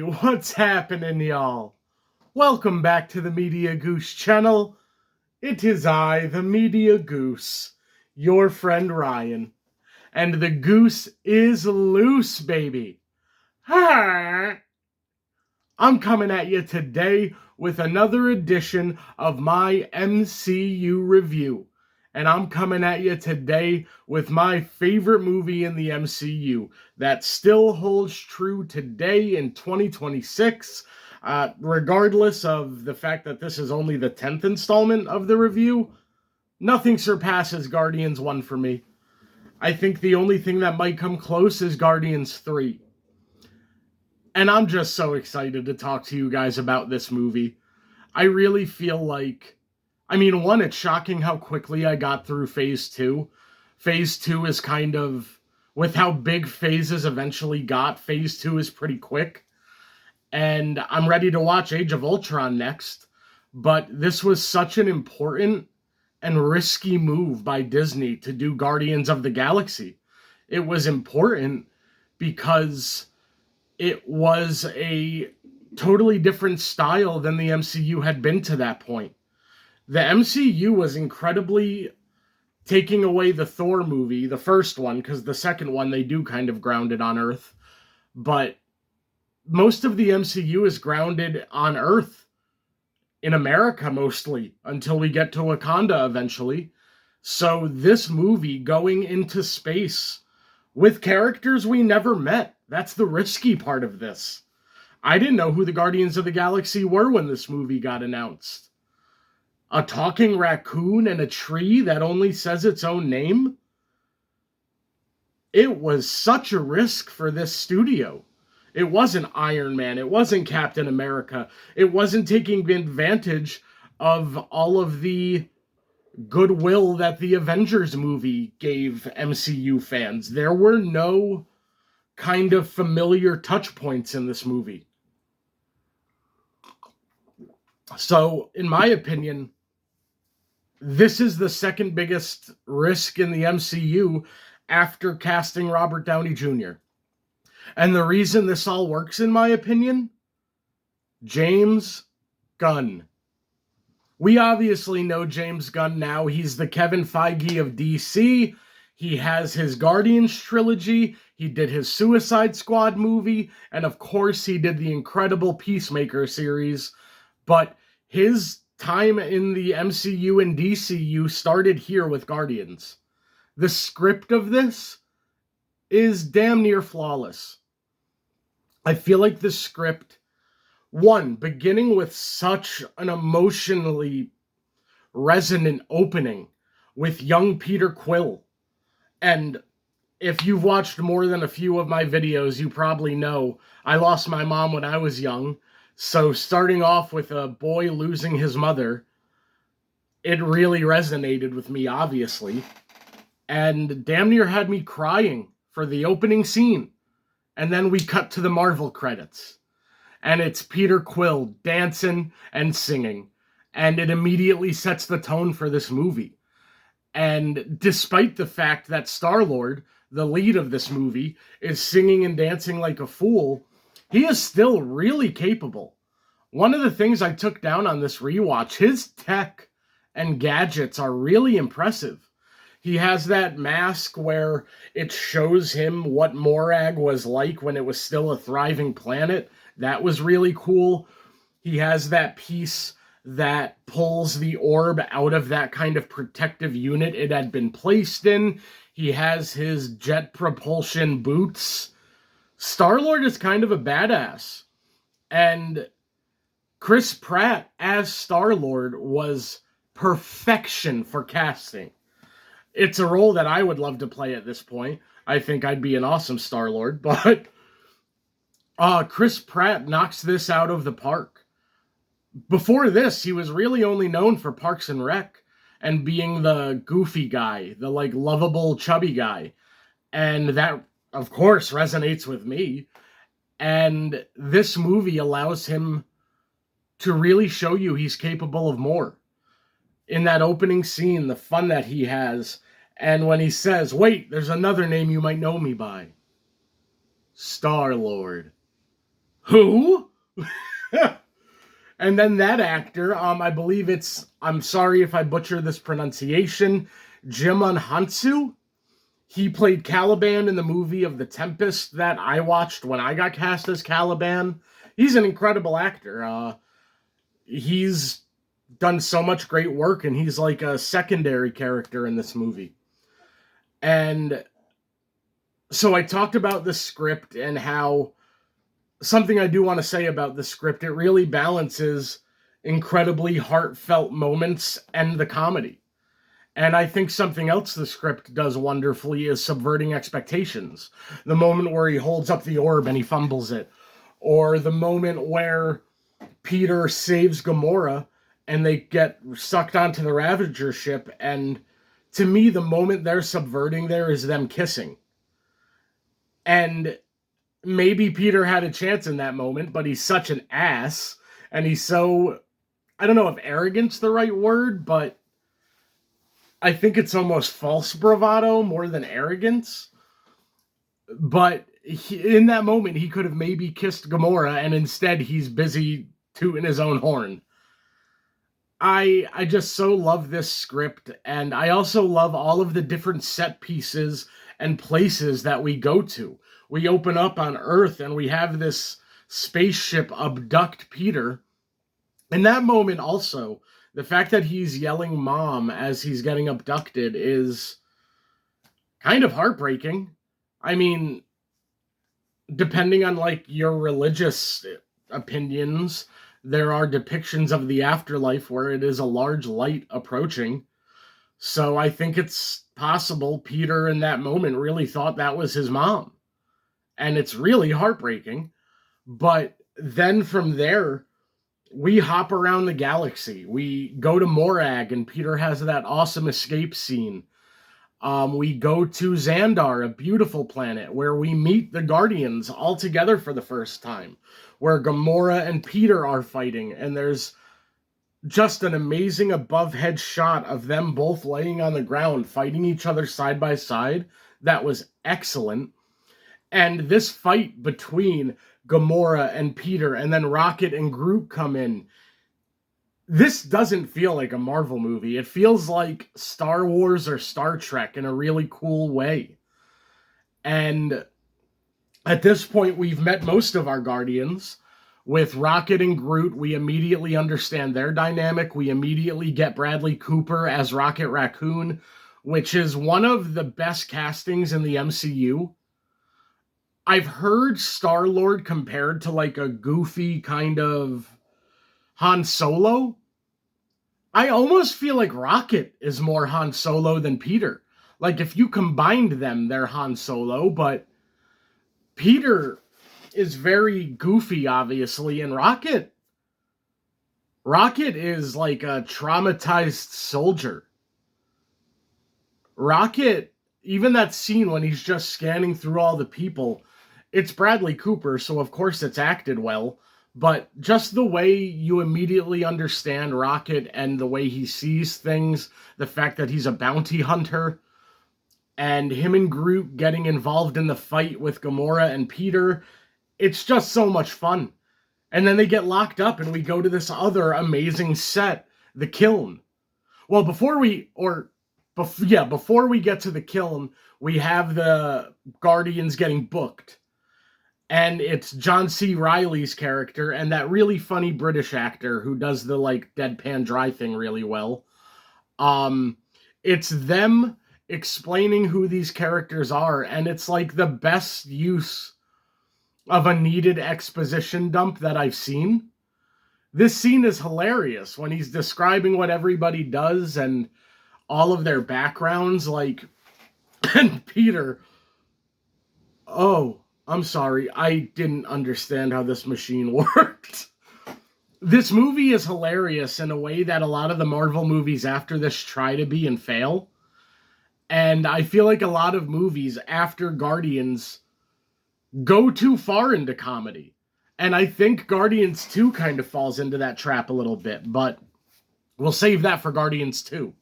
what's happening, y'all? Welcome back to the Media Goose channel. It is I, the Media Goose, your friend Ryan. And the goose is loose, baby. I'm coming at you today with another edition of my MCU review. And I'm coming at you today with my favorite movie in the MCU that still holds true today in 2026, regardless of the fact that this is only the 10th installment of the review. Nothing surpasses Guardians 1 for me. I think the only thing that might come close is Guardians 3. And I'm just so excited to talk to you guys about this movie. I really feel like, one, it's shocking how quickly I got through Phase 2. Phase 2 is kind of, with how big phases eventually got, Phase 2 is pretty quick. And I'm ready to watch Age of Ultron next. But this was such an important and risky move by Disney to do Guardians of the Galaxy. It was important because it was a totally different style than the MCU had been to that point. The MCU was incredibly taking away the Thor movie, the first one, because the second one they do kind of ground it on Earth. But most of the MCU is grounded on Earth, in America mostly, until we get to Wakanda eventually. So this movie going into space with characters we never met, that's the risky part of this. I didn't know who the Guardians of the Galaxy were when this movie got announced. A talking raccoon and a tree that only says its own name? It was such a risk for this studio. It wasn't Iron Man. It wasn't Captain America. It wasn't taking advantage of all of the goodwill that the Avengers movie gave MCU fans. There were no kind of familiar touch points in this movie. So, in my opinion, this is the second biggest risk in the MCU after casting Robert Downey Jr. And the reason this all works, in my opinion, James Gunn. We obviously know James Gunn now. He's the Kevin Feige of DC. He has his Guardians trilogy. He did his Suicide Squad movie. And of course, he did the incredible Peacemaker series. But his time in the MCU and DCU started here with Guardians. The script of this is damn near flawless. I feel like the script, one, beginning with such an emotionally resonant opening with young Peter Quill. And if you've watched more than a few of my videos, you probably know I lost my mom when I was young. So starting off with a boy losing his mother, it really resonated with me, obviously. And damn near had me crying for the opening scene. And then we cut to the Marvel credits. And it's Peter Quill dancing and singing. And it immediately sets the tone for this movie. And despite the fact that Star-Lord, the lead of this movie, is singing and dancing like a fool, he is still really capable. One of the things I took down on this rewatch, his tech and gadgets are really impressive. He has that mask where it shows him what Morag was like when it was still a thriving planet. That was really cool. He has that piece that pulls the orb out of that kind of protective unit it had been placed in. He has his jet propulsion boots. Star-Lord is kind of a badass. And Chris Pratt as Star-Lord was perfection for casting. It's a role that I would love to play at this point. I think I'd be an awesome Star-Lord, but Chris Pratt knocks this out of the park. Before this, he was really only known for Parks and Rec and being the goofy guy, the lovable chubby guy. And that, of course, resonates with me. And this movie allows him to really show you he's capable of more. In that opening scene, the fun that he has, and when he says, wait, there's another name you might know me by. Star-Lord. Who? And then that actor, I believe I'm sorry if I butcher this pronunciation, Jim Hansu. He played Caliban in the movie of The Tempest that I watched when I got cast as Caliban. He's an incredible actor. He's done so much great work, and he's like a secondary character in this movie. And so I talked about the script and how something I do want to say about the script, it really balances incredibly heartfelt moments and the comedy. And I think something else the script does wonderfully is subverting expectations. The moment where he holds up the orb and he fumbles it, or the moment where Peter saves Gamora and they get sucked onto the Ravager ship, and to me, the moment they're subverting there is them kissing. And maybe Peter had a chance in that moment, but he's such an ass, and he's so, I don't know if arrogant's the right word, but I think it's almost false bravado more than arrogance. But in that moment, he could have maybe kissed Gamora, and instead he's busy tooting his own horn. I just so love this script, and I also love all of the different set pieces and places that we go to. We open up on Earth, and we have this spaceship abduct Peter. In that moment also, the fact that he's yelling "Mom" as he's getting abducted is kind of heartbreaking. I mean, depending on like your religious opinions, there are depictions of the afterlife where it is a large light approaching. So I think it's possible Peter in that moment really thought that was his mom. And it's really heartbreaking. But then from there, we hop around the galaxy. We go to Morag, and Peter has that awesome escape scene. We go to Xandar, a beautiful planet, where we meet the Guardians all together for the first time, where Gamora and Peter are fighting, and there's just an amazing above-head shot of them both laying on the ground, fighting each other side by side. That was excellent. And this fight between Gamora and Peter, and then Rocket and Groot come in. This doesn't feel like a Marvel movie. It feels like Star Wars or Star Trek in a really cool way. And at this point, we've met most of our Guardians. With Rocket and Groot, we immediately understand their dynamic. We immediately get Bradley Cooper as Rocket Raccoon, which is one of the best castings in the MCU. I've heard Star-Lord compared to like a goofy kind of Han Solo. I almost feel like Rocket is more Han Solo than Peter. Like if you combined them, they're Han Solo, but Peter is very goofy, obviously, and Rocket is like a traumatized soldier. Rocket, even that scene when he's just scanning through all the people, it's Bradley Cooper, so of course it's acted well, but just the way you immediately understand Rocket and the way he sees things, the fact that he's a bounty hunter, and him and Groot getting involved in the fight with Gamora and Peter, it's just so much fun. And then they get locked up, and we go to this other amazing set, the Kiln. Well, before we get to the Kiln, we have the Guardians getting booked. And it's John C. Reilly's character and that really funny British actor who does the like deadpan dry thing really well. It's them explaining who these characters are, and it's like the best use of a needed exposition dump that I've seen. This scene is hilarious when he's describing what everybody does and all of their backgrounds, like, and Peter, oh, I'm sorry, I didn't understand how this machine worked. This movie is hilarious in a way that a lot of the Marvel movies after this try to be and fail. And I feel like a lot of movies after Guardians go too far into comedy. And I think Guardians 2 kind of falls into that trap a little bit, but we'll save that for Guardians 2.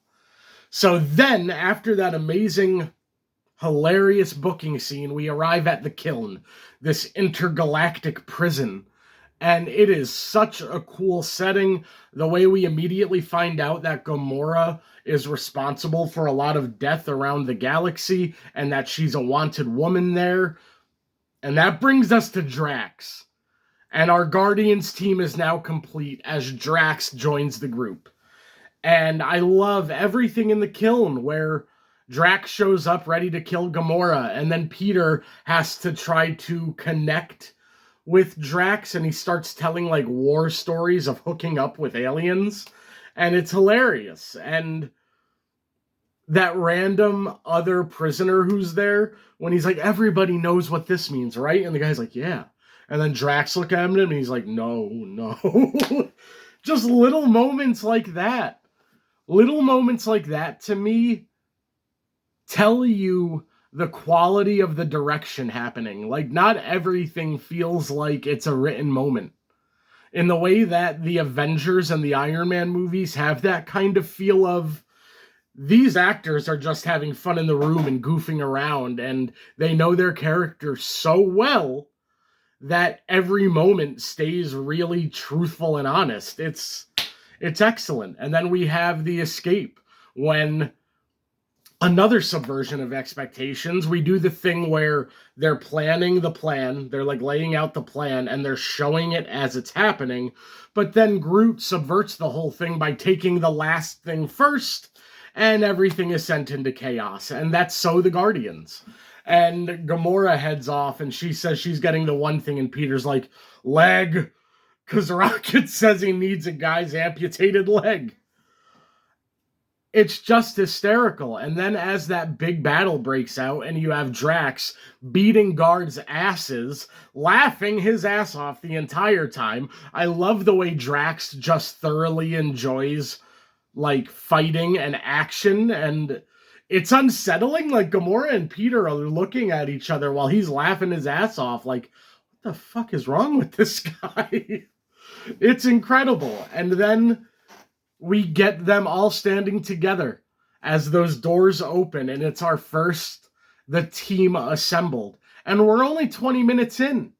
So then, after that amazing, hilarious booking scene, we arrive at the Kiln, this intergalactic prison And it is such a cool setting. The way we immediately find out that Gamora is responsible for a lot of death around the galaxy and that she's a wanted woman there. And that brings us to Drax. And our Guardians team is now complete as Drax joins the group. And I love everything in the kiln where Drax shows up ready to kill Gamora, and then Peter has to try to connect with Drax, and he starts telling like war stories of hooking up with aliens, and it's hilarious. And that random other prisoner who's there, when he's like, everybody knows what this means, right? And the guy's like, yeah. And then Drax look at him and he's like, no. Just little moments like that. Little moments like that, to me, tell you the quality of the direction happening. Like, not everything feels like it's a written moment. In the way that the Avengers and the Iron Man movies have that kind of feel of, these actors are just having fun in the room and goofing around, and they know their characters so well that every moment stays really truthful and honest. It's excellent. And then we have the escape, when another subversion of expectations. We do the thing where they're planning the plan, they're like laying out the plan, and they're showing it as it's happening. But then Groot subverts the whole thing by taking the last thing first, and everything is sent into chaos. And that's so the Guardians. And Gamora heads off, and she says she's getting the one thing, and Peter's like, leg, because Rocket says he needs a guy's amputated leg. It's just hysterical. And then as that big battle breaks out, and you have Drax beating guards' asses, laughing his ass off the entire time. I love the way Drax just thoroughly enjoys like fighting and action, and it's unsettling. Like, Gamora and Peter are looking at each other while he's laughing his ass off. Like, what the fuck is wrong with this guy? It's incredible. And then we get them all standing together as those doors open, and it's our first, the team assembled. And we're only 20 minutes in.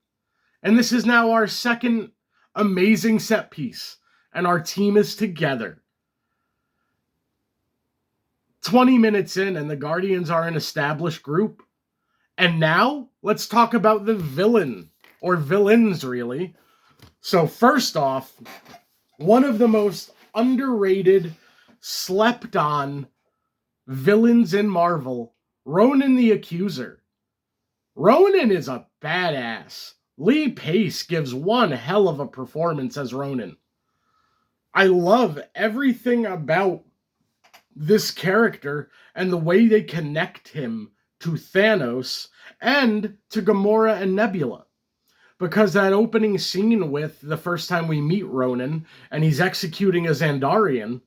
And this is now our second amazing set piece. And our team is together. 20 minutes in, and the Guardians are an established group. And now, let's talk about the villain, or villains, really. So first off, one of the most underrated, slept on villains in Marvel, Ronan the Accuser. Ronan is a badass. Lee Pace gives one hell of a performance as Ronan. I love everything about this character and the way they connect him to Thanos and to Gamora and Nebula. Because that opening scene with the first time we meet Ronan and he's executing a Xandarian,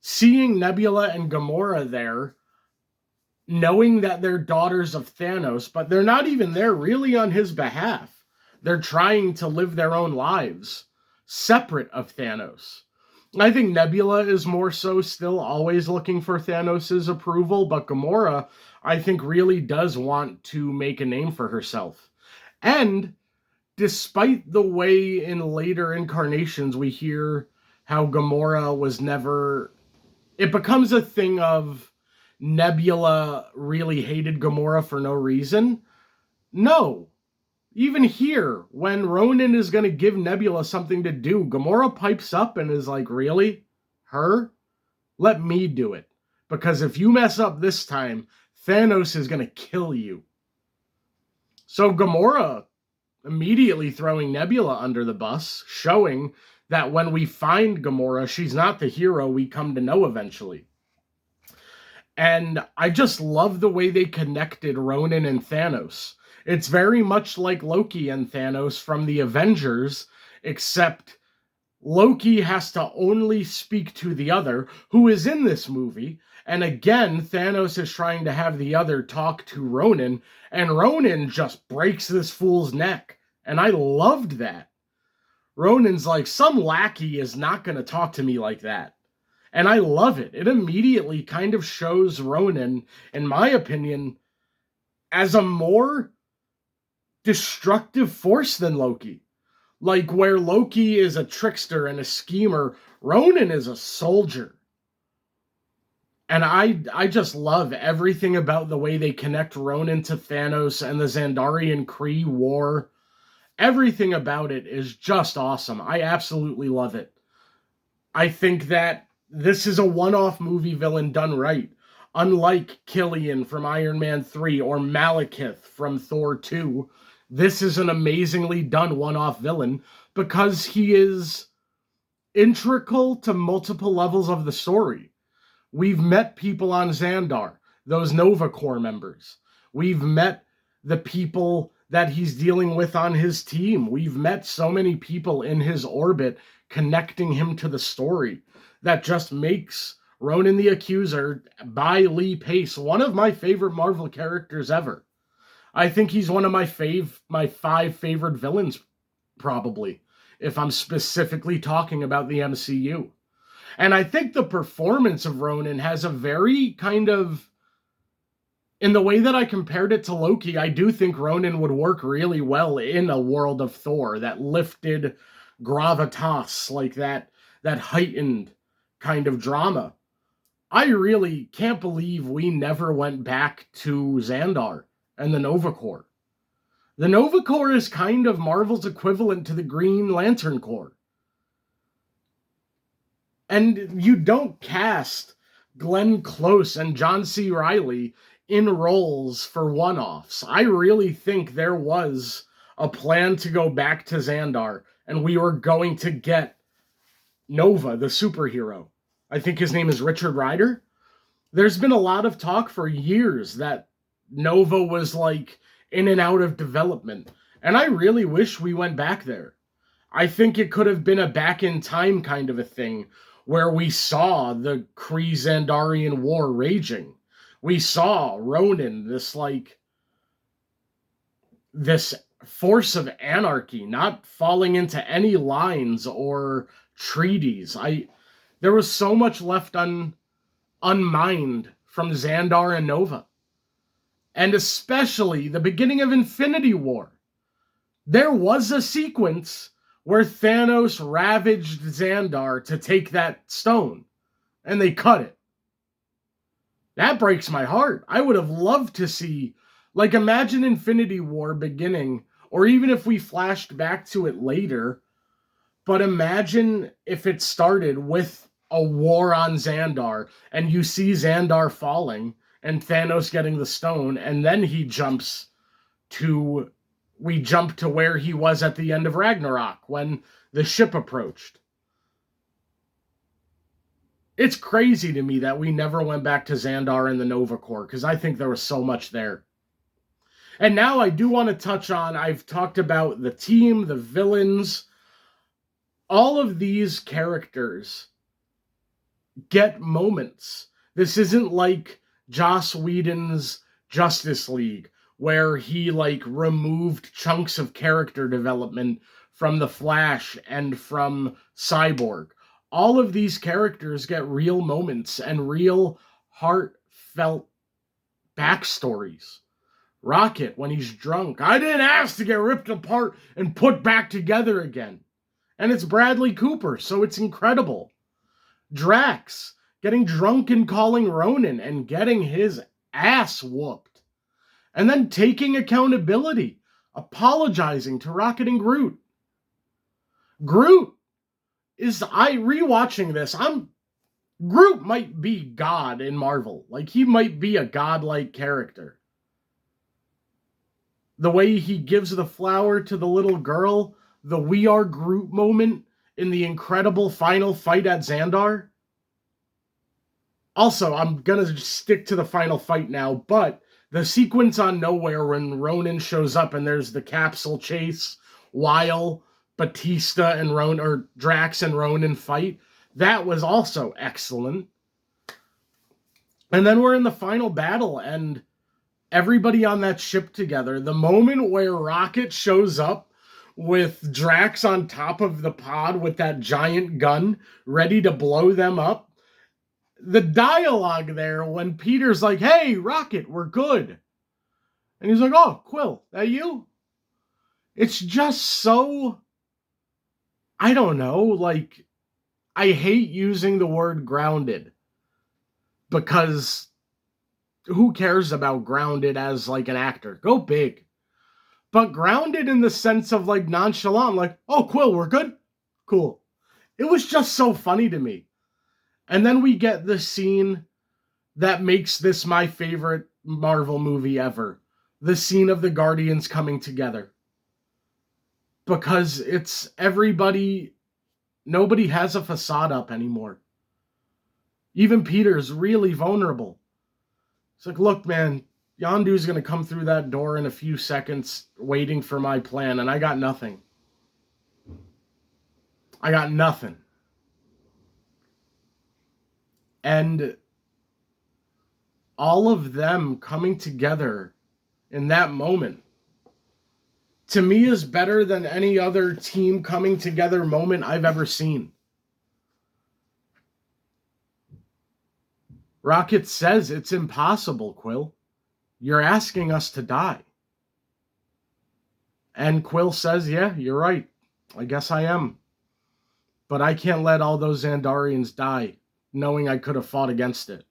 seeing Nebula and Gamora there, knowing that they're daughters of Thanos, but they're not even there really on his behalf. They're trying to live their own lives, separate of Thanos. I think Nebula is more so still always looking for Thanos' approval, but Gamora, I think, really does want to make a name for herself. And despite the way in later incarnations we hear how Gamora was never... It becomes a thing of Nebula really hated Gamora for no reason. No. Even here, when Ronan is going to give Nebula something to do, Gamora pipes up and is like, really? Her? Let me do it. Because if you mess up this time, Thanos is going to kill you. So Gamora immediately throwing Nebula under the bus, showing that when we find Gamora, she's not the hero we come to know eventually. And I just love the way they connected Ronan and Thanos. It's very much like Loki and Thanos from the Avengers, except Loki has to only speak to the other, who is in this movie. And again, Thanos is trying to have the other talk to Ronan, and Ronan just breaks this fool's neck. And I loved that. Ronan's like, some lackey is not going to talk to me like that. And I love it. It immediately kind of shows Ronan, in my opinion, as a more destructive force than Loki. Like, where Loki is a trickster and a schemer, Ronan is a soldier. And I just love everything about the way they connect Ronan to Thanos and the Xandarian Kree war. Everything about it is just awesome. I absolutely love it. I think that this is a one-off movie villain done right. Unlike Killian from Iron Man 3 or Malekith from Thor 2, this is an amazingly done one-off villain because he is integral to multiple levels of the story. We've met people on Xandar, those Nova Corps members. We've met the people that he's dealing with on his team. We've met so many people in his orbit connecting him to the story that just makes Ronan the Accuser by Lee Pace one of my favorite Marvel characters ever. I think he's one of my 5 favorite villains, probably, if I'm specifically talking about the MCU. And I think the performance of Ronan has a very kind of, in the way that I compared it to Loki, I do think Ronan would work really well in a world of Thor, that lifted gravitas, like that heightened kind of drama. I really can't believe we never went back to Xandar and the Nova Corps. The Nova Corps is kind of Marvel's equivalent to the Green Lantern Corps. And you don't cast Glenn Close and John C. Reilly in roles for one-offs. I really think there was a plan to go back to Xandar, and we were going to get Nova, the superhero. I think his name is Richard Rider. There's been a lot of talk for years that Nova was like in and out of development, and I really wish we went back there. I think it could have been a back in time kind of a thing where we saw the Kree-Xandarian war raging. We saw Ronan, this force of anarchy, not falling into any lines or treaties. There was so much left unmined from Xandar and Nova. And especially the beginning of Infinity War. There was a sequence where Thanos ravaged Xandar to take that stone, and they cut it. That breaks my heart. I would have loved to see, imagine Infinity War beginning, or even if we flashed back to it later, but imagine if it started with a war on Xandar, and you see Xandar falling, and Thanos getting the stone, and then we jump to where he was at the end of Ragnarok, when the ship approached. It's crazy to me that we never went back to Xandar and the Nova Corps, because I think there was so much there. And now I do want to touch on, I've talked about the team, the villains. All of these characters get moments. This isn't like Joss Whedon's Justice League, where he removed chunks of character development from the Flash and from Cyborg. All of these characters get real moments and real heartfelt backstories. Rocket, when he's drunk, I didn't ask to get ripped apart and put back together again. And it's Bradley Cooper, so it's incredible. Drax, getting drunk and calling Ronan and getting his ass whooped. And then taking accountability, apologizing to Rocket and Groot. Groot rewatching this, Groot might be God in Marvel. He might be a godlike character. The way he gives the flower to the little girl, the We Are Groot moment in the incredible final fight at Xandar. Also, I'm gonna stick to the final fight now, but the sequence on Nowhere when Ronan shows up and there's the capsule chase while Batista and Drax and Ronan fight, that was also excellent. And then we're in the final battle and everybody on that ship together. The moment where Rocket shows up with Drax on top of the pod with that giant gun ready to blow them up. The dialogue there when Peter's like, hey, Rocket, we're good. And he's like, oh, Quill, that you? It's just so I don't know, like, I hate using the word grounded because who cares about grounded as like an actor? Go big. But grounded in the sense of like nonchalant, like, oh, Quill, we're good? Cool. It was just so funny to me. And then we get the scene that makes this my favorite Marvel movie ever. The scene of the Guardians coming together. Because it's everybody, nobody has a facade up anymore. Even Peter's really vulnerable. It's like, look, man, Yondu's going to come through that door in a few seconds waiting for my plan, and I got nothing. I got nothing. And all of them coming together in that moment, to me, is better than any other team coming together moment I've ever seen. Rocket says it's impossible, Quill. You're asking us to die. And Quill says, yeah, you're right. I guess I am. But I can't let all those Xandarians die, knowing I could have fought against it.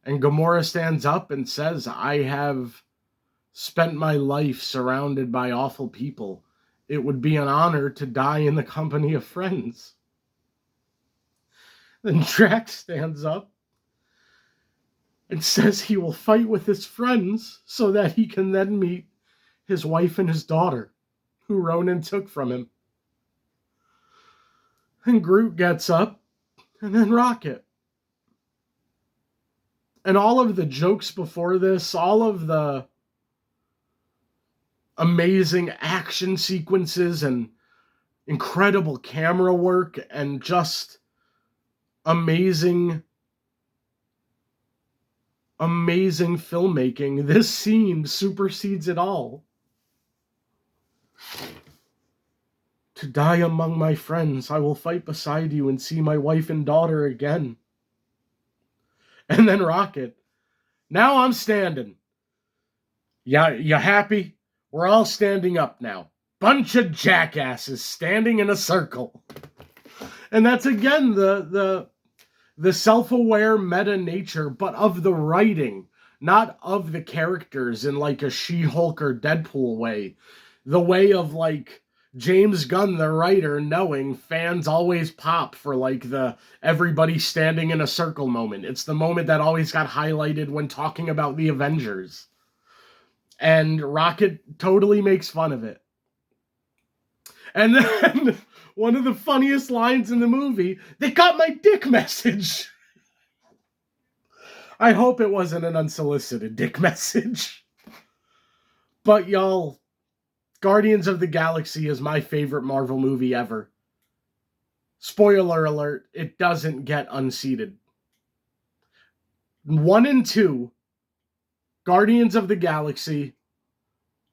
And Gamora stands up and says, I have spent my life surrounded by awful people. It would be an honor to die in the company of friends. Then Drax stands up and says he will fight with his friends so that he can then meet his wife and his daughter, who Ronan took from him. And Groot gets up, and then Rocket. And all of the jokes before this, all of the amazing action sequences and incredible camera work and just amazing filmmaking, this scene supersedes it all. To die among my friends, I will fight beside you and see my wife and daughter again. And then Rocket, now I'm standing. Yeah, you happy? We're all standing up now. Bunch of jackasses standing in a circle. And that's again the self-aware meta nature, but of the writing, not of the characters in like a She-Hulk or Deadpool way. The way of like James Gunn, the writer, knowing fans always pop for like the everybody standing in a circle moment. It's the moment that always got highlighted when talking about the Avengers. And Rocket totally makes fun of it. And then one of the funniest lines in the movie, they got my dick message. I hope it wasn't an unsolicited dick message. But y'all, Guardians of the Galaxy is my favorite Marvel movie ever. Spoiler alert, it doesn't get unseated. 1 and 2, Guardians of the Galaxy,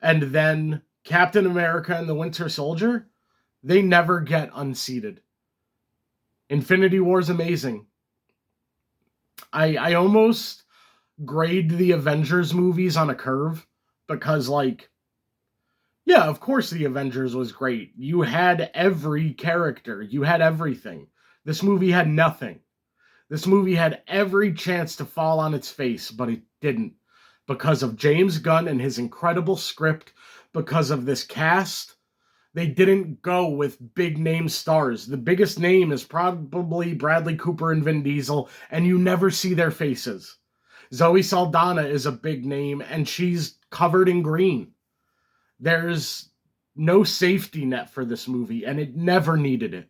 and then Captain America and the Winter Soldier, they never get unseated. Infinity War's amazing. I almost grade the Avengers movies on a curve because, like, yeah, of course the Avengers was great. You had every character. You had everything. This movie had nothing. This movie had every chance to fall on its face, but it didn't. Because of James Gunn and his incredible script, because of this cast, they didn't go with big name stars. The biggest name is probably Bradley Cooper and Vin Diesel, and you never see their faces. Zoe Saldana is a big name, and she's covered in green. There's no safety net for this movie, and it never needed it.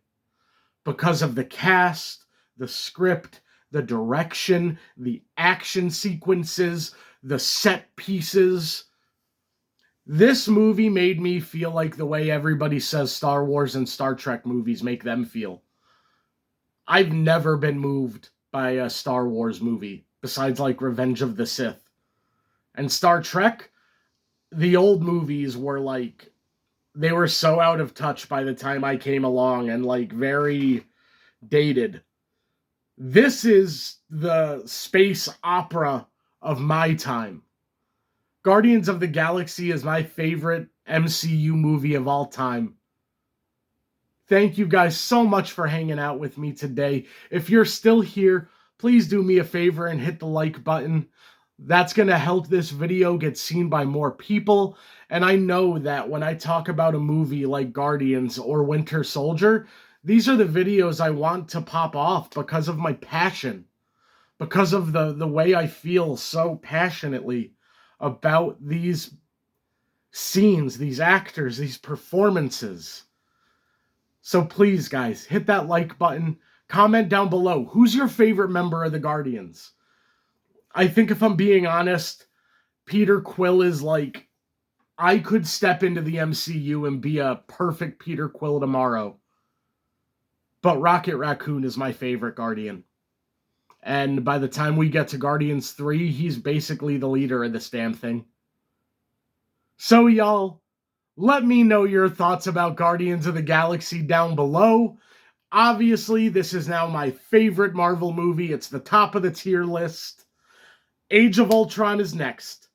Because of the cast, the script, the direction, the action sequences, the set pieces. This movie made me feel like the way everybody says Star Wars and Star Trek movies make them feel. I've never been moved by a Star Wars movie, besides like Revenge of the Sith. And Star Trek, the old movies were like, they were so out of touch by the time I came along and like very dated. This is the space opera of my time. Guardians of the Galaxy is my favorite MCU movie of all time. Thank you guys so much for hanging out with me today. If you're still here, please do me a favor and hit the like button. That's going to help this video get seen by more people. And I know that when I talk about a movie like Guardians or Winter Soldier, these are the videos I want to pop off because of my passion, because of the way I feel so passionately about these scenes, these actors, these performances. So please, guys, hit that like button. Comment down below. Who's your favorite member of the Guardians? I think if I'm being honest, Peter Quill is like, I could step into the MCU and be a perfect Peter Quill tomorrow. But Rocket Raccoon is my favorite Guardian. And by the time we get to Guardians 3, he's basically the leader of this damn thing. So y'all, let me know your thoughts about Guardians of the Galaxy down below. Obviously, this is now my favorite Marvel movie. It's the top of the tier list. Age of Ultron is next.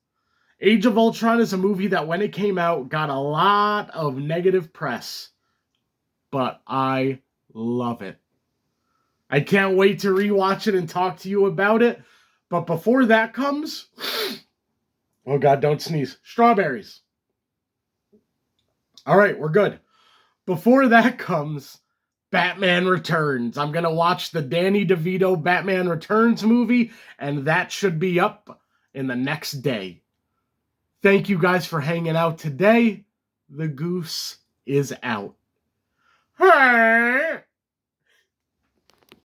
Age of Ultron is a movie that when it came out got a lot of negative press. But I love it. I can't wait to rewatch it and talk to you about it. But before that comes... Oh God, don't sneeze. Strawberries. All right, we're good. Before that comes Batman Returns. I'm going to watch the Danny DeVito Batman Returns movie, and that should be up in the next day. Thank you guys for hanging out today. The goose is out. Hey!